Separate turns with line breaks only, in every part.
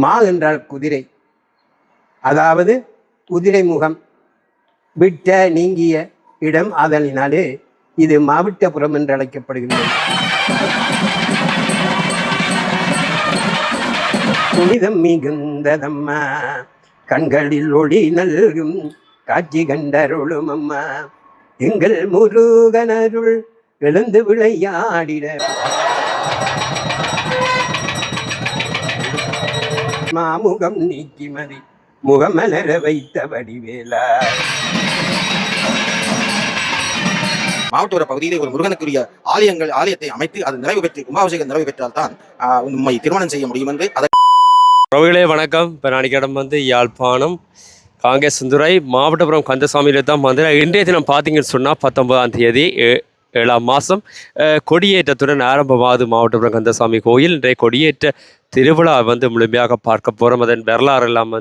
மா என்றால் குதிரை, அதாவது குதிரை முகம் விட்ட நீங்கிய இடம். அதனாலே இது மாவட்டபுரம் என்று அழைக்கப்படுகின்றது. புனிதம் மிகுந்ததம்மா, கண்களில் ஒளி நல்கும் காட்சி கண்டருளும் அம்மா, எங்கள் முருகனருள் எழுந்து விளையாடிட. மாமுகம் நீக்கிமதி முகமலர வைத்த வடிவேலா.
மாவட்டபுர பகுதியிலே ஒரு முருகனுக்குரிய ஆலயத்தை அமைத்து அது நிறைவு பெற்று கும்பாபிஷேகம் நிறைவு பெற்றால் தான் உண்மை திருமணம் செய்ய முடியும் என்று.
உறவுகளே வணக்கம். இப்போ நான் இடம் யாழ்ப்பாணம் காங்கேசந்துறை மாவட்டபுரம் கந்தசாமியில் தான் வந்து இன்றைய தினம் பார்த்தீங்கன்னு சொன்னால் 19ஆம் தேதி 7ஆம் மாதம் கொடியேற்றத்துடன் ஆரம்பமாவது மாவட்டபுரம் கந்தசாமி கோயில். இன்றைய கொடியேற்ற திருவிழா முழுமையாக பார்க்க போகிறோம். அதன் வரலாறு எல்லாம்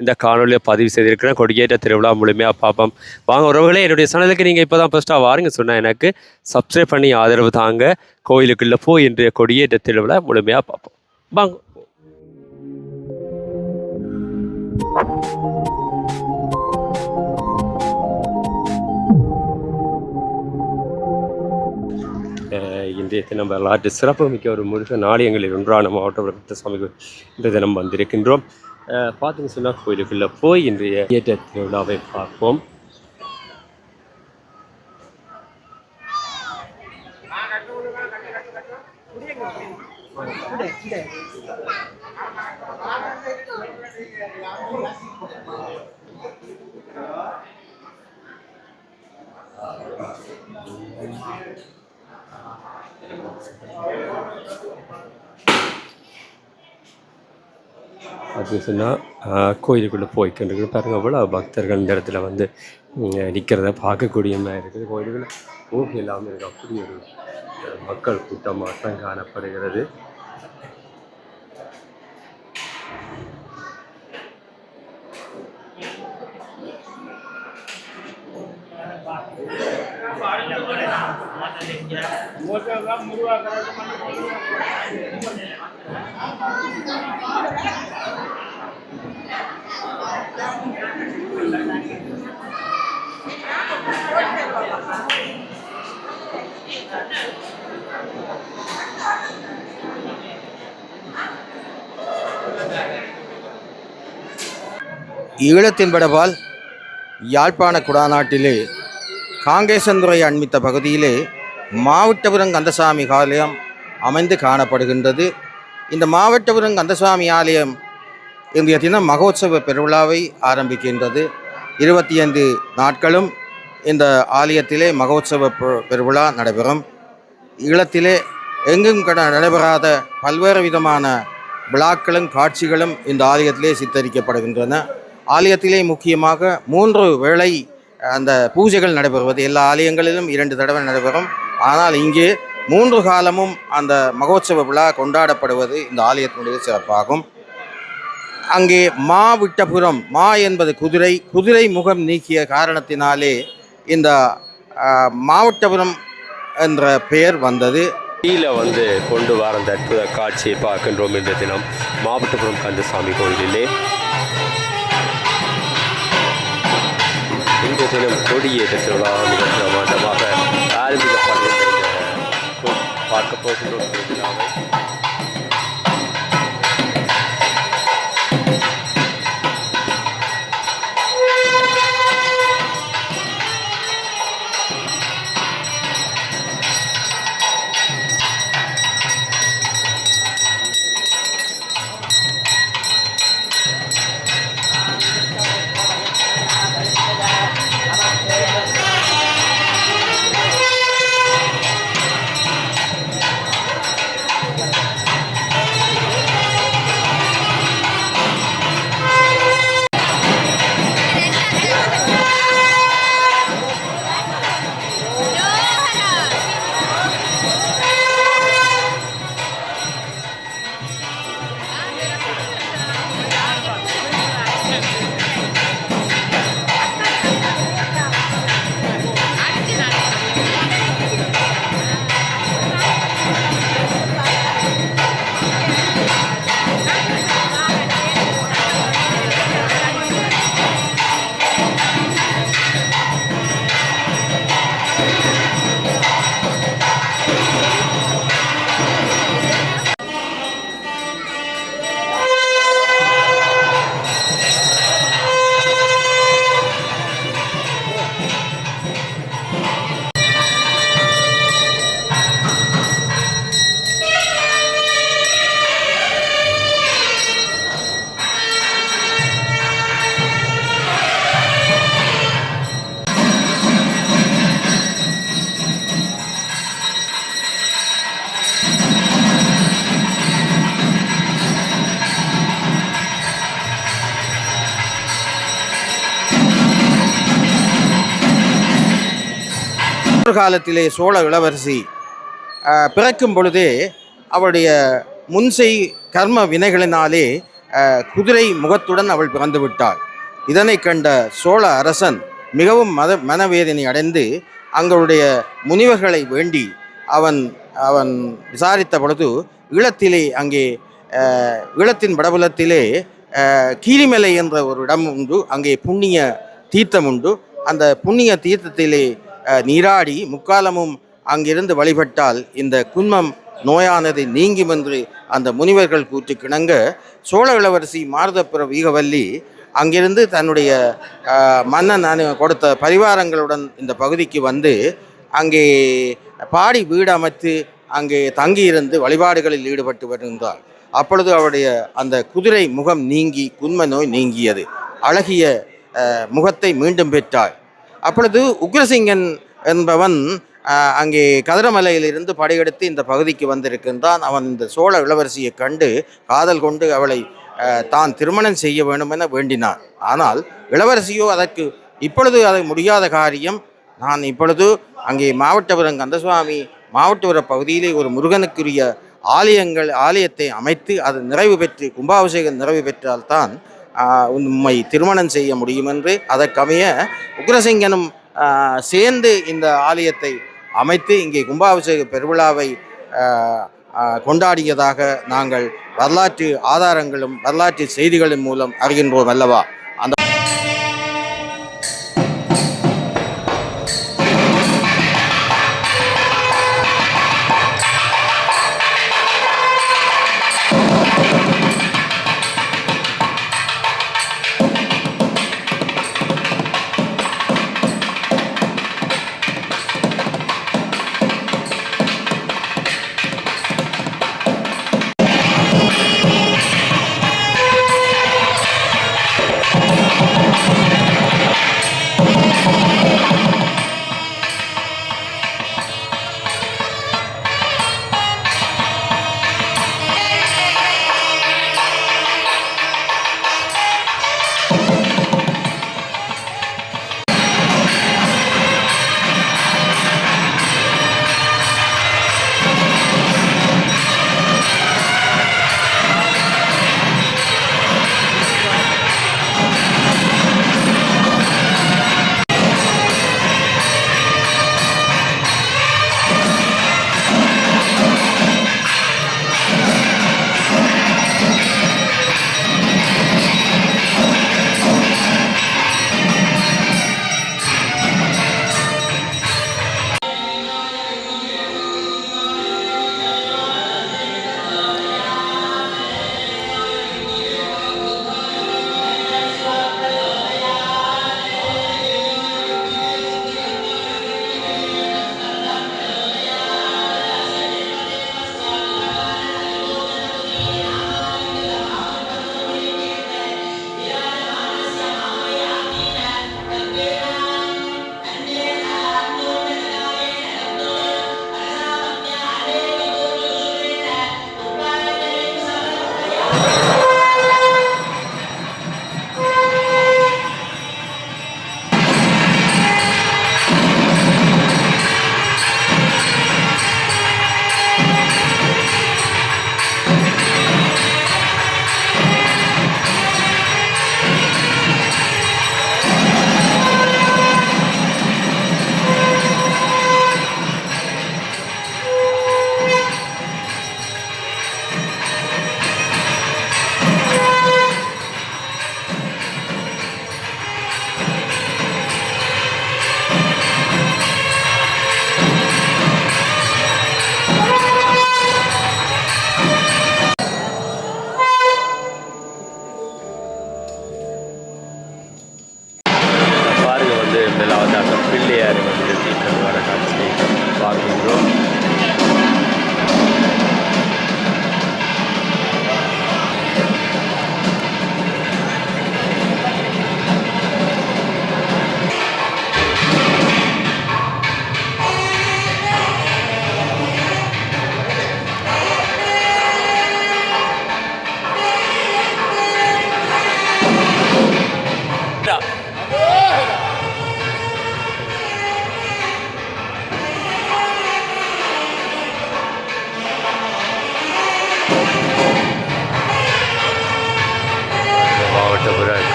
இந்த காணொலியை பதிவு செய்திருக்கிறேன். கொடியேற்ற திருவிழா முழுமையாக பார்ப்போம். வாங்க உறவுகளே, என்னுடைய சேனலுக்கு நீங்கள் இப்போ தான் ஃபஸ்ட்டாக வாருங்க சொன்னால் எனக்கு சப்ஸ்கிரைப் பண்ணி ஆதரவு தாங்க. கோயிலுக்குள்ளே போய் இன்றைய கொடியேற்ற திருவிழா முழுமையாக பார்ப்போம். வாங்க. இன்றைய தினம் வரலாற்று சிறப்புமிக்க ஒரு முருகன் ஆலயங்களில் ஒன்றான மாவட்டபுரம் கந்தசாமி இன்றைய தினம் வந்திருக்கின்றோம். பார்த்துன்னு சொன்னால் கோயிலுக்குள்ளே போய் இன்றைய ஏற்ற திருவிழாவை பார்ப்போம். அப்படின்னு சொன்னால் கோயிலுக்குள்ளே போய்க்கிட்டு பாருங்கள், அவ்வளோ பக்தர்கள் இந்த இடத்துல நிற்கிறத பார்க்கக்கூடிய மாதிரி இருக்குது. கோயிலுக்குள்ள ஊகி இல்லாமல் இருக்குது. அப்படி ஒரு மக்கள் கூட்டமாக தான் காணப்படுகிறது.
ஈழத்தின் படபால் யாழ்ப்பாண குடாநாட்டிலே காங்கேசந்துறை அண்மித்த பகுதியிலே மாவட்டபுரம் கந்தசாமி ஆலயம் அமைந்து காணப்படுகின்றது. இந்த மாவட்டபுரம் கந்தசாமி ஆலயம் இன்றைய தினம் மகோத்சவ பெருவிழாவை ஆரம்பிக்கின்றது. 25 நாட்களும் இந்த ஆலயத்திலே மகோத்சவ பெருவிழா நடைபெறும். ஈழத்திலே எங்கும் நடைபெறாத பல்வேறு விதமான விழாக்களும் காட்சிகளும் இந்த ஆலயத்திலே சித்தரிக்கப்படுகின்றன. ஆலயத்திலே முக்கியமாக 3 வேளை அந்த பூஜைகள் நடைபெறுவது. எல்லா ஆலயங்களிலும் 2 தடவை நடைபெறும். ஆனால் இங்கே 3 காலமும் அந்த மகோத்சவ விழா கொண்டாடப்படுவது இந்த ஆலயத்தினுடைய சிறப்பாகும். அங்கே மாவட்டபுரம், மா என்பது குதிரை, குதிரை முகம் நீக்கிய காரணத்தினாலே இந்த மாவட்டபுரம் என்ற பெயர் வந்தது.
கீழே கொண்டு வர அந்த அற்புத காட்சியை பார்க்கின்றோம் இந்த தினம் மாவட்டபுரம் கந்தசாமி கோயிலிலே. இந்த தினம் கொடியேற்ற திருவிழா மிக பிரமாண்டமாக ஆரம்பிக்கப்படுகின்ற பார்க்க போகின்றோம்.
ஒரு காலத்திலே சோழ இளவரசி பிறக்கும் பொழுதே அவளுடைய முன்செய் கர்ம வினைகளினாலே குதிரை முகத்துடன் அவள் பிறந்து விட்டாள். இதனை கண்ட சோழ அரசன் மிகவும் மனவேதனை அடைந்து அங்களுடைய முனிவர்களை வேண்டி அவன் அவன் விசாரித்த பொழுது ஈழத்திலே அங்கே ஈழத்தின் வடபுலத்திலே கீரிமலை என்ற ஒரு இடம் உண்டு. அங்கே புண்ணிய தீர்த்தம் உண்டு. அந்த புண்ணிய தீர்த்தத்திலே நீராடி முக்காலமும் அங்கிருந்து வழிபட்டால் இந்த குன்மம் நோயானது நீங்கும் என்று அந்த முனிவர்கள் கூற்றுக்கிணங்க சோழ இளவரசி மாருதப்புர வீகவல்லி அங்கிருந்து தன்னுடைய மன்னன் கொடுத்த பரிவாரங்களுடன் இந்த பகுதிக்கு வந்து அங்கே பாடி வீடு அமைத்து அங்கே தங்கியிருந்து வழிபாடுகளில் ஈடுபட்டு வருகின்றார். அப்பொழுது அவருடைய அந்த குதிரை முகம் நீங்கி குன்ம நோய் நீங்கியது. அழகிய முகத்தை மீண்டும் பெற்றாள். அப்பொழுது உக்ரசிங்கன் என்பவன் அங்கே கதிரமலையிலிருந்து படையெடுத்து இந்த பகுதிக்கு வந்திருக்கின்றான். அவன் இந்த சோழ இளவரசியை கண்டு காதல் கொண்டு அவளை தான் திருமணம் செய்ய வேண்டும் என வேண்டினான். ஆனால் இளவரசியோ அதற்கு இப்பொழுது அது முடியாத காரியம். நான் இப்பொழுது அங்கே மாவட்டபுரம் கந்தசுவாமி மாவட்டபுர பகுதியிலே ஒரு முருகனுக்குரிய ஆலயத்தை அமைத்து அது நிறைவு பெற்று கும்பாபிஷேகம் நிறைவு பெற்றால்தான் உண்மை திருமணம் செய்ய முடியும் என்று அதற்கமைய உக்ரசிங்கனும் சேர்ந்து இந்த ஆலயத்தை அமைத்து இங்கே கும்பாபிஷேக பெருவிழாவை கொண்டாடியதாக நாங்கள் வரலாற்று ஆதாரங்களும் வரலாற்று செய்திகளின் மூலம் அறிகின்றோம் அல்லவா. அந்த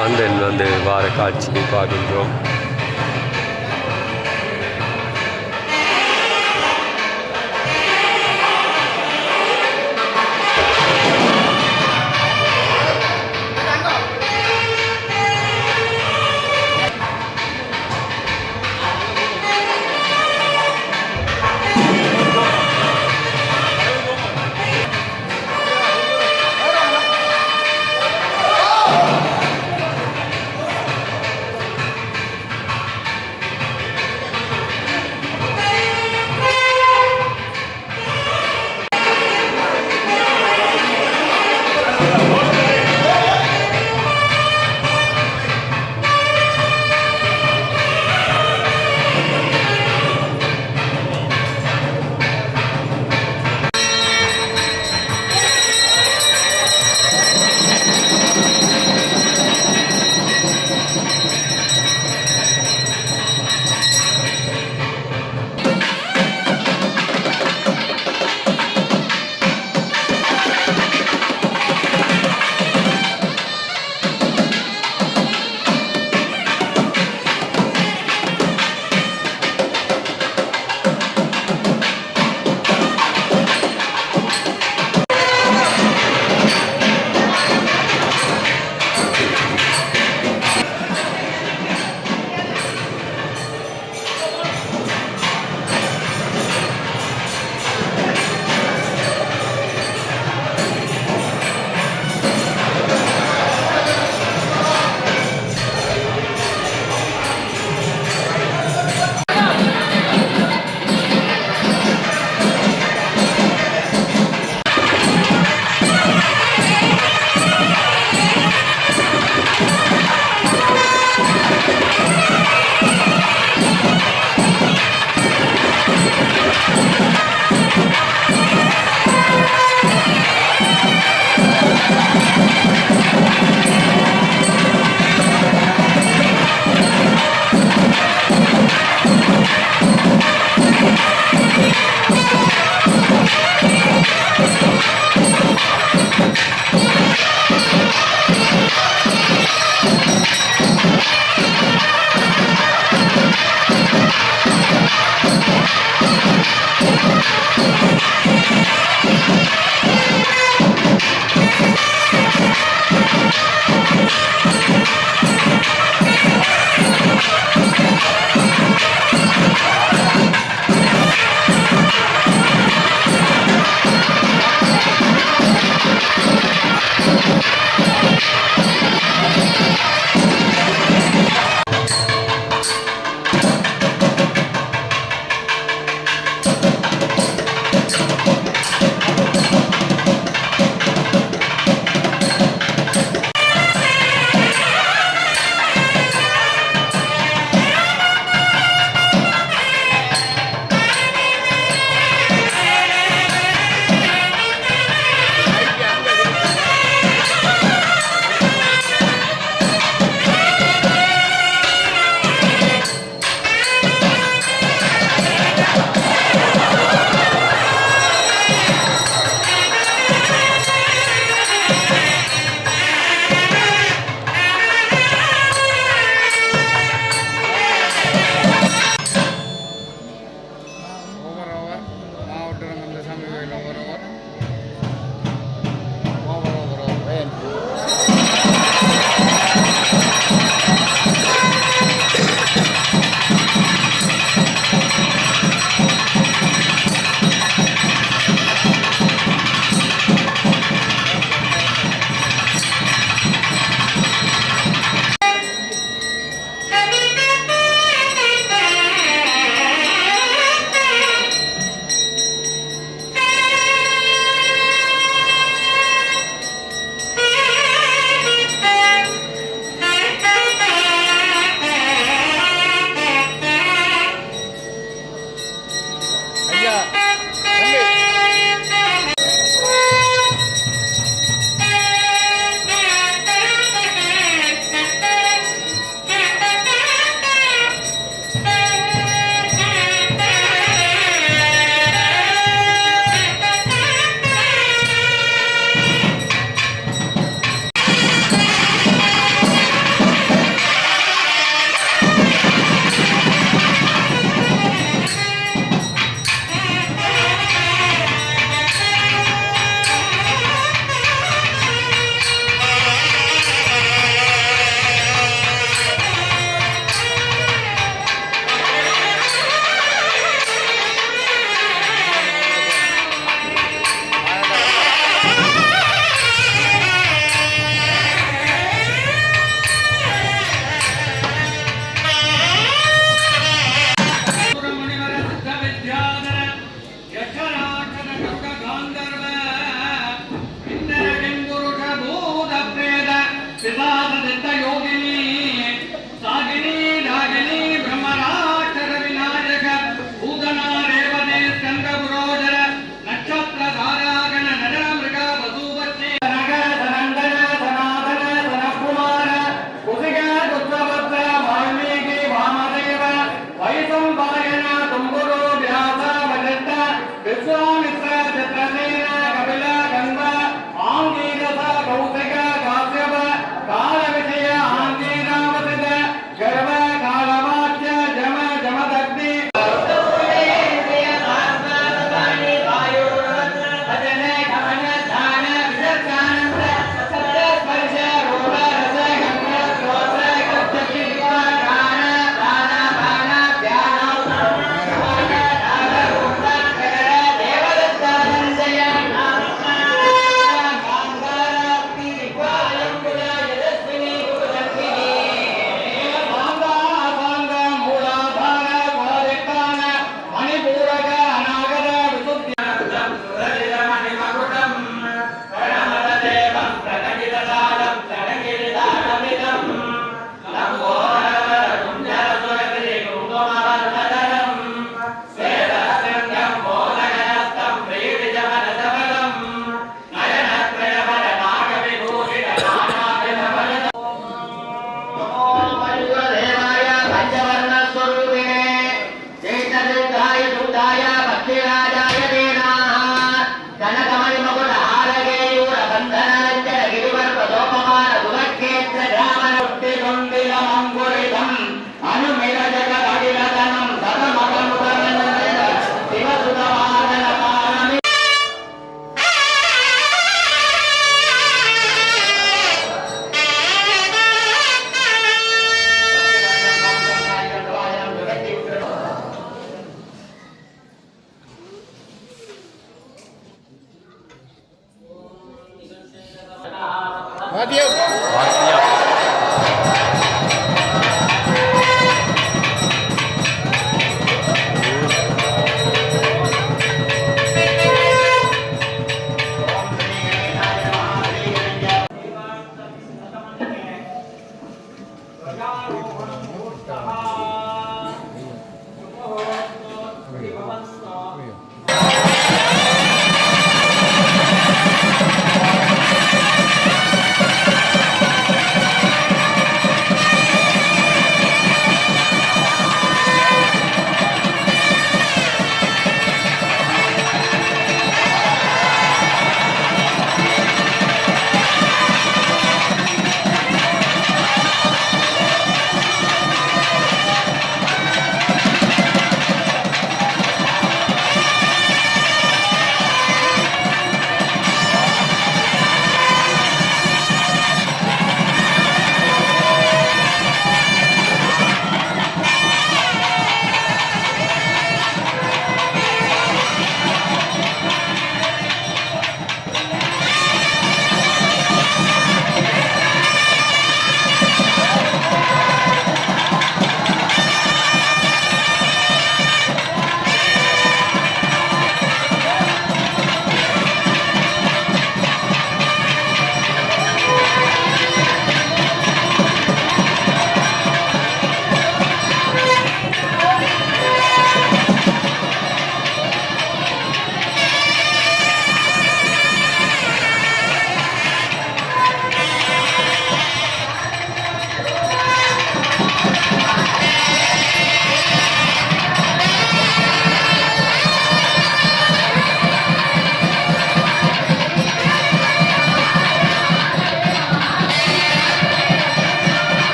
கந்தன் வந்து வார காட்சியை பார்க்கின்றோம்.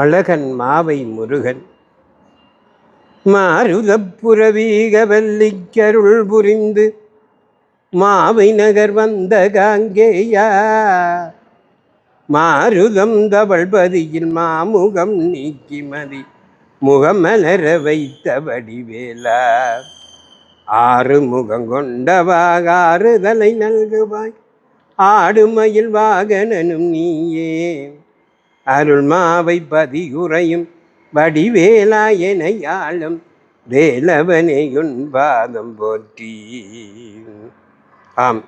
அழகன் மாவை முருகன் மாருதப்புரவீக வல்லிக்கருள் புரிந்து மாவை நகர் வந்த காங்கேயா மாருதம் தவழ்பதியில் மாமுகம் நீக்கி மதி முகமலர வைத்த வடிவேலா ஆறு முகம் கொண்டவாக ஆறுதலை நல்குவாய் ஆடுமயில் வாகனனும் நீயே அருள் மாவை பதியுறையும் வடிவேலா எனையாளும் வேலவனே உன் பாதம் போற்றி. ஆம்,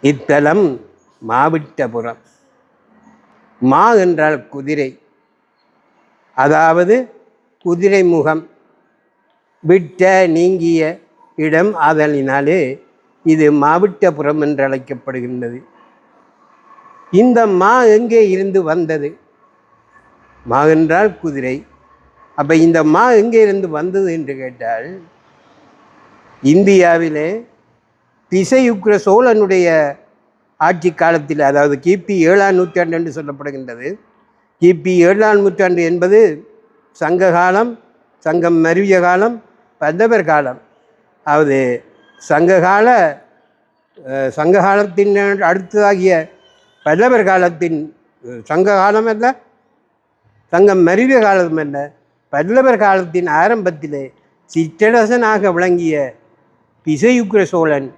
இத்தலம் மாவிட்டபுரம். மா என்றால் குதிரை, அதாவது குதிரை முகம் விட்ட நீங்கிய இடம் ஆதலினாலே இது மாவிட்டபுரம் என்று அழைக்கப்படுகின்றது. இந்த மா எங்கே இருந்து வந்தது? மா என்றால் குதிரை. அப்போ இந்த மா எங்கே இருந்து வந்தது என்று கேட்டால், இந்தியாவிலே திசையுக்கிர சோழனுடைய ஆட்சி காலத்தில், அதாவது கிபி 7ஆம் நூற்றாண்டு என்று சொல்லப்படுகின்றது. கிபி 7ஆம் நூற்றாண்டு என்பது சங்க காலம், சங்கம் மருவிய காலம், பல்லவர் காலம். அதாவது சங்க காலத்தின் அடுத்ததாகிய பல்லவர் காலத்தின் சங்க காலம் அல்ல, சங்கம் மருவிய காலம் அல்ல, பல்லவர் காலத்தின் ஆரம்பத்திலே சிற்றரசனாக விளங்கிய திசையுக்கிர சோழன்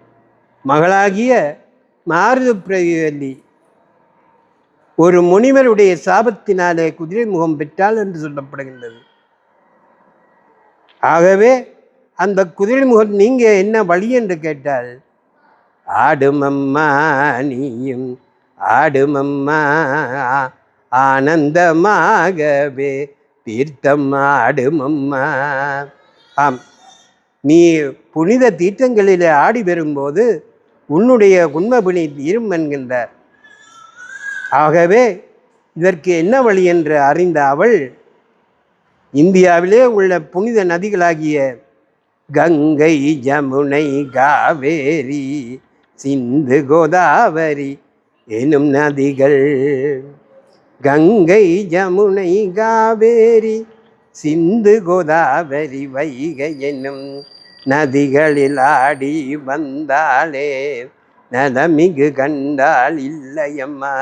மகளாகிய மாருதப்பிரதிவல்லி ஒரு முனிவருடைய சாபத்தினாலே குதிரை முகம் பெற்றாள் என்று சொல்லப்படுகின்றது. ஆகவே அந்த குதிரை முகம் நீங்க என்ன வழி என்று கேட்டால், ஆடுமம்மா நீயும் ஆடுமம்மா ஆனந்தமாகவே தீர்த்தம் ஆடுமம்மா. ஆம், நீ புனித தீர்த்தங்களிலே ஆடி வரும்போது உன்னுடைய உண்மபிணி தீரும் என்கின்றார். ஆகவே இதற்கு என்ன வழி என்று அறிந்த அவள் இந்தியாவிலே உள்ள புனித நதிகளாகிய கங்கை, ஜமுனை, காவேரி, சிந்து, கோதாவரி எனும் நதிகள், கங்கை, ஜமுனை, காவேரி, சிந்து, கோதாவரி, வைகை என்னும் நதிகளில் ஆடி வந்தாலே நலமிகு கண்டால் இல்லையம்மா.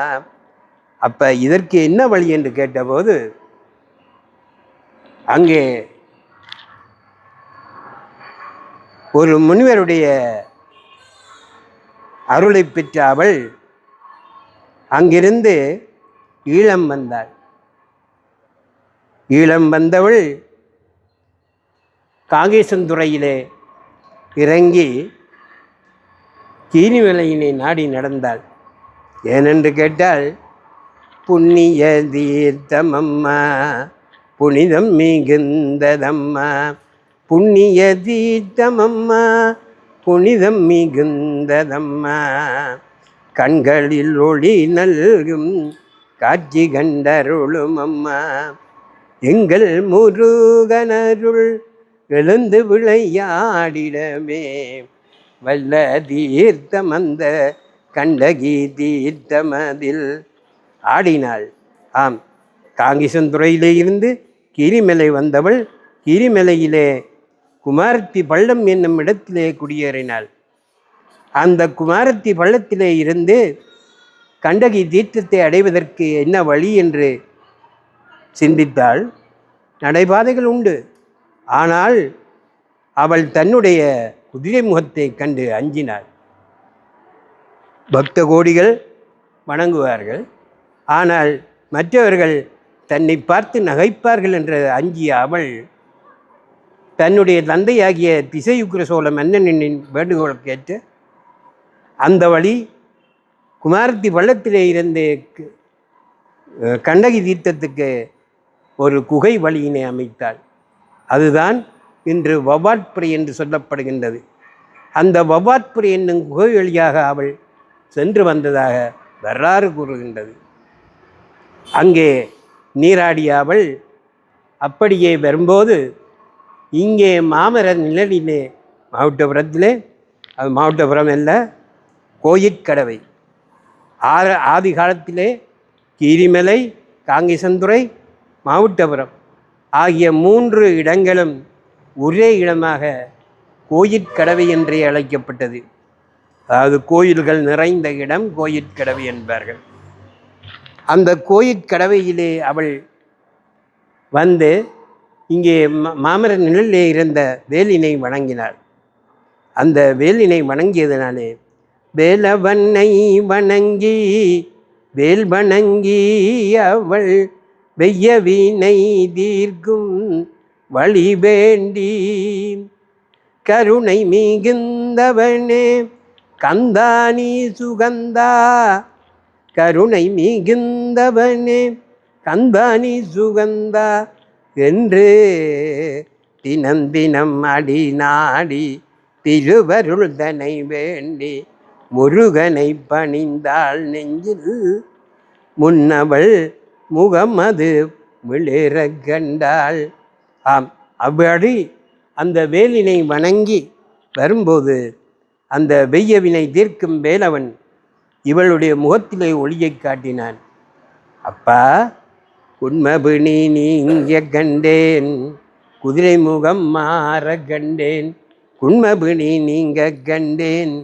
அப்போ இதற்கு என்ன வழி என்று கேட்டபோது, அங்கே ஒரு முனிவருடைய அருளை பெற்ற அவள் அங்கிருந்து ஈழம் வந்தாள். ஈழம் வந்தவள் காங்கேசந்துறையிலே இறங்கி கீரிமலையினை நாடி நடந்தாள். ஏனென்று கேட்டால், புண்ணிய தீர்த்தமம்மா புனிதம் மிகுந்ததம்மா, புண்ணிய தீர்த்தமம்மா புனிதம் மிகுந்ததம்மா, கண்களில் ஒளி நல்கும் காட்சி கண்டருளும் அம்மா, எங்கள் முருகனருள் எழுந்து விளையாடிடமே வல்ல தீர்த்தம் அந்த கண்டகி தீர்த்தமதில் ஆடினாள். ஆம், காங்கேசந்துறையிலே இருந்து கீரிமலை வந்தவள் கீரிமலையிலே குமாரத்தி பள்ளம் என்னும் இடத்திலே குடியேறினாள். அந்த குமாரத்தி பள்ளத்திலே இருந்து கண்டகி தீர்த்தத்தை அடைவதற்கு என்ன வழி என்று சிந்தித்தாள். நடைபாதைகள் உண்டு. ஆனால் அவள் தன்னுடைய குதிரை முகத்தை கண்டு அஞ்சினாள். பக்த கோடிகள் வணங்குவார்கள், ஆனால் மற்றவர்கள் தன்னை பார்த்து நகைப்பார்கள் என்ற அஞ்சிய அவள் தன்னுடைய தந்தையாகிய திசையுக்கிர சோழ மன்னனின் வேண்டுகோள் கேட்டு அந்த வழி குமாரத்தி பள்ளத்திலே இருந்து கண்டகி தீர்த்தத்துக்கு ஒரு குகை வழியினை அமைத்தாள். அதுதான் இன்று வவாட்புரை என்று சொல்லப்படுகின்றது. அந்த வவாட்புரை என்னும் குகை வழியாக அவள் சென்று வந்ததாக வரலாறு கூறுகின்றது. அங்கே நீராடிய அவள் அப்படியே வரும்போது இங்கே மாமர நிழலிலே மாவட்டபுரத்திலே, அது மாவட்டபுரம் அல்ல, கோயிற்கடவை, ஆதி காலத்திலே கீரிமலை, காங்கேசந்துறை, மாவட்டபுரம் ஆகிய 3 இடங்களும் ஒரே இடமாக கோயிற்கடவை என்றே அழைக்கப்பட்டது. அதாவது கோயில்கள் நிறைந்த இடம் கோயிற்கடவை என்பார்கள். அந்த கோயிற்கடவையிலே அவள் வந்து இங்கே மாமர நிழலிலே இருந்த வேலினை வணங்கினாள். அந்த வேலினை வணங்கியதனாலே வேலவனை வணங்கி வேல் வணங்கி அவள் வெய்ய வீணை தீர்க்கும் வழி வேண்டி கருணை மிகுந்தவனே கந்தானி சுகந்தா கருணை மிகுந்தவனே கந்தானி சுகந்தா என்று தினம் தினம் அடி நாடி திருவருள் தனை வேண்டி முருகனை பணிந்தாள் நெஞ்சில் முன்னவள் முகமது விளிர கண்டாள். ஆம், அவ்வழி அந்த வேலினை வணங்கி வரும்போது அந்த வெய்யவினை தீர்க்கும் வேலவன் இவளுடைய முகத்திலே ஒளியை காட்டினான். அப்பா, உண்மபிணி நீங்க கண்டேன், குதிரை முகம் மாற கண்டேன், குண்மபிணி நீங்க கண்டேன்,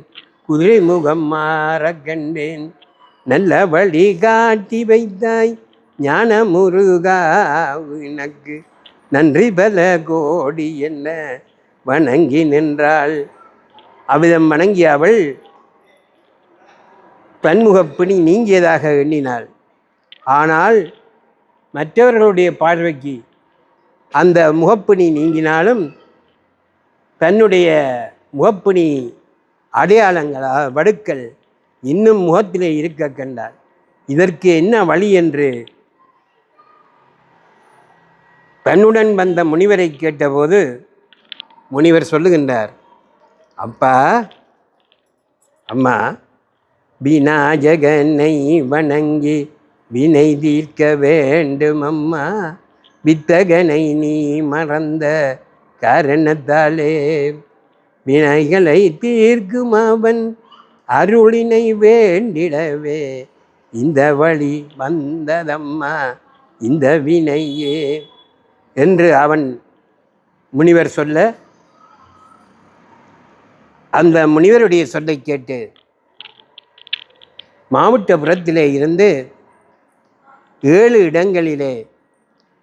குதிரை முகம் மாற கண்டேன், நல்ல வழி காட்டி வைத்தாய் ஞான முருகா, உனக்கு நன்றி பல கோடி என்ன வணங்கி நின்றாள். அவ்விதம் வணங்கிய அவள் பன்முகப்பிணி நீங்கியதாக எண்ணினாள். ஆனால் மற்றவர்களுடைய பார்வைக்கு அந்த முகப்பிணி நீங்கினாலும் தன்னுடைய முகப்பிணி அடையாளங்களா வடுக்கள் இன்னும் முகத்திலே இருக்க கண்டார். இதற்கு என்ன வழி என்று தன்னுடன் வந்த முனிவரை கேட்டபோது முனிவர் சொல்லுகின்றார், அப்பா, அம்மா, விநாயகனை வணங்கி வினை தீர்க்க வேண்டும் அம்மா, வித்தகனை நீ மறந்த காரணத்தாலே வினைகளை தீர்க்கும் அவன் அருளினை வேண்டிடவே இந்த வழி வந்ததம்மா இந்த வினையே என்று அவன் முனிவர் சொல்ல, அந்த முனிவருடைய சொல்லை கேட்டு மாவட்டபுரத்திலே இருந்து 7 இடங்களிலே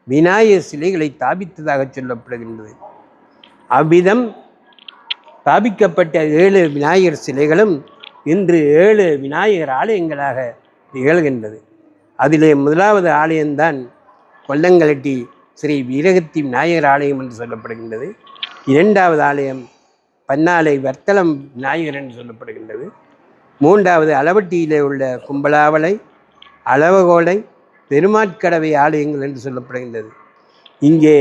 விநாயகர் சிலைகளை ஸ்தாபித்ததாக சொல்லப்படுகின்றது. அவ்விதம் ஸ்தாபிக்கப்பட்ட 7 விநாயகர் சிலைகளும் இன்று 7 விநாயகர் ஆலயங்களாக திகழ்கின்றது. அதிலே முதலாவது ஆலயம்தான் கொல்லங்கலட்டி ஸ்ரீ வீரகத்தி விநாயகர் ஆலயம் என்று சொல்லப்படுகின்றது. 2வது ஆலயம் பன்னாலை வர்த்தலம் விநாயகர் என்று சொல்லப்படுகின்றது. 3வது அளவட்டியிலே உள்ள கும்பலாவளை, அளவகோலை, பெருமாட்கடவை ஆலயங்கள் என்று சொல்லப்படுகின்றது. இங்கே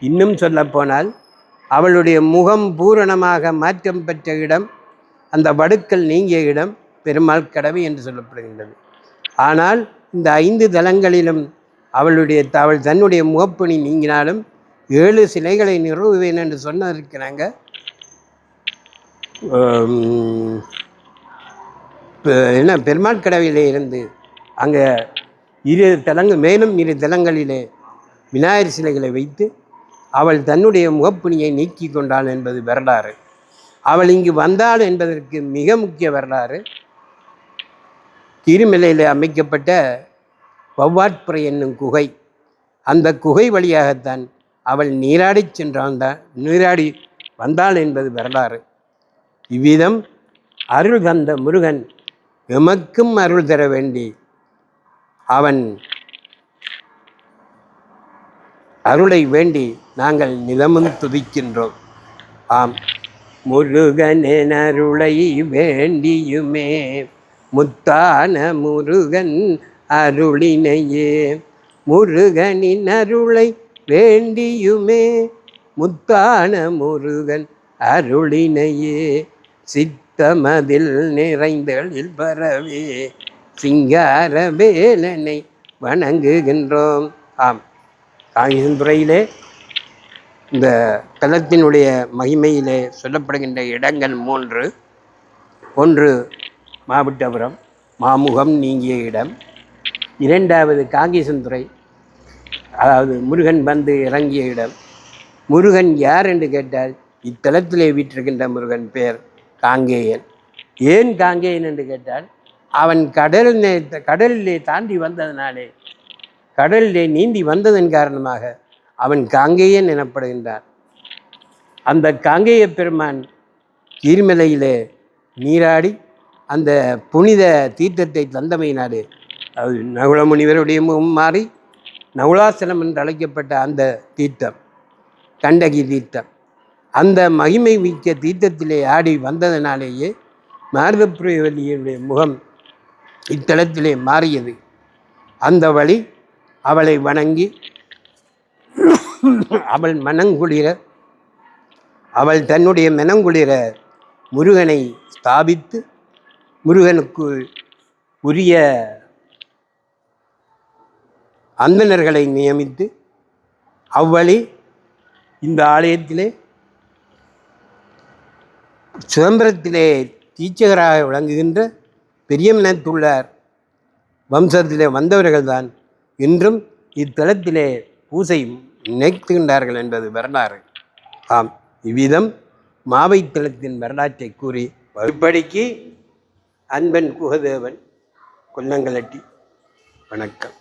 இன்னும் சொல்லப்போனால் அவளுடைய முகம் பூரணமாக மாற்றம் பெற்ற இடம், அந்த வடுக்கள் நீங்கிய இடம் பெருமாள் கடவை என்று சொல்லப்படுகின்றது. ஆனால் இந்த 5 தலங்களிலும் அவள் தன்னுடைய முகப்பணி நீங்கினாலும் 7 சிலைகளை நிறுவுவேன் என்று சொன்னதற்கு நாங்கள் பெருமாள் கடவையிலே இருந்து அங்கே 2 தலங்கள் மேலும் 2 தலங்களிலே விநாயகர் சிலைகளை வைத்து அவள் தன்னுடைய முகப்பணியை நீக்கி கொண்டாள் என்பது வரலாறு. அவள் இங்கு வந்தாள் என்பதற்கு மிக முக்கிய வரலாறு திருமலையில் அமைக்கப்பட்ட வவ்வாட்புறை என்னும் குகை. அந்த குகை வழியாகத்தான் அவள் நீராடி வந்தாள் என்பது வரலாறு. இவ்விதம் அருள் தந்த முருகன் எமக்கும் அருள் தர வேண்டி அவன் அருளை வேண்டி நாங்கள் நிதமும் துதிக்கின்றோம். ஆம், முருகனின் அருளை வேண்டியுமே முத்தான முருகன் அருளினையே, முருகனின் அருளை வேண்டியுமே முத்தான முருகன் அருளினையே, சித்தமதில் நிறைந்தளில் பரவே சிங்கார வேலனை வணங்குகின்றோம். ஆம், காங்கேசன்துறையிலே இந்த தலத்தினுடைய மகிமையிலே சொல்லப்படுகின்ற இடங்கள் 3. 1 மாவட்டபுரம், மாமுகம் நீங்கிய இடம். 2வது காங்கேசன்துறை, அதாவது முருகன் வந்து இறங்கிய இடம். முருகன் யார் என்று கேட்டால் இத்தலத்திலே வீற்றிருக்கின்ற முருகன் பெயர் காங்கேயன். ஏன் காங்கேயன் என்று கேட்டால், அவன் கடலிலே தாண்டி வந்ததனாலே, கடலிலே நீந்தி வந்ததன் காரணமாக அவன் காங்கேயன் எனப்படுகின்றான். அந்த காங்கேய பெருமான் கீழ்மலையிலே நீராடி அந்த புனித தீர்த்தத்தை தந்தமையினாலே, அது நகுல முனிவருடைய முகம் மாறி நகுலாசலம் என்று அழைக்கப்பட்ட அந்த தீர்த்தம் கண்டகி தீர்த்தம், அந்த மகிமை மிக்க தீர்த்தத்திலே ஆடி வந்ததனாலேயே மார்கப்புரியவல்லியுடைய முகம் இத்தலத்திலே மாறியது. அந்த வழி அவளை வணங்கி அவள் மனங்குளிர, அவள் தன்னுடைய மனங்குளிர முருகனை ஸ்தாபித்து முருகனுக்கு உரிய அந்தணர்களை நியமித்து அவ்வழி இந்த ஆலயத்திலே சிதம்பரத்திலே தீட்சகராக விளங்குகின்ற பெரியமனத்துள்ளார் வம்சத்திலே வந்தவர்கள்தான் இன்றும் இத்தலத்திலே பூசை நினைத்துகின்றார்கள் என்பது வரலாறு. ஆம், இவ்விதம் மாவைத்தலத்தின் வரலாற்றை கூறி இப்படிக்கு அன்பன் குகதேவன் கொல்லங்களட்டி. வணக்கம்.